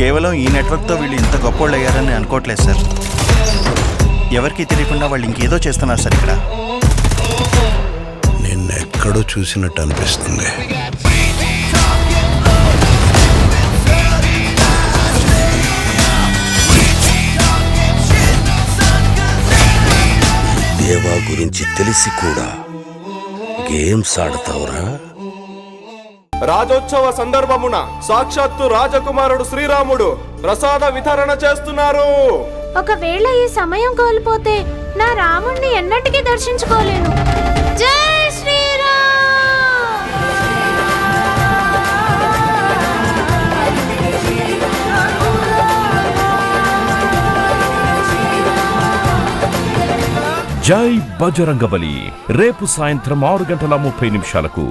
కేవలం ఈ నెట్వర్క్తో వీళ్ళు ఇంత గొప్పోళ్ళు అయ్యారని అనుకోవట్లేదు సార్. ఎవరికి తెలియకుండా వాళ్ళు ఇంకేదో చేస్తున్నారు సార్ ఇక్కడ. నిన్నెక్కడో చూసినట్టు అనిపిస్తుంది. దేవా గురించి తెలిసి కూడా గేమ్స్ ఆడతావురా? రాజోత్సవ సందర్భమున సాక్షాత్తు రాజకుమారుడు శ్రీరాముడు ప్రసాద వితరణ చేస్తున్నారు. ఒకవేళ ఈ సమయం కోల్పోతే నా రాముణ్ణి ఎన్నటికీ దర్శించుకోలేను. జై శ్రీరామ్! జై బజరంగబలి రేపు సాయంత్రం 6:30 నిమిషాలకు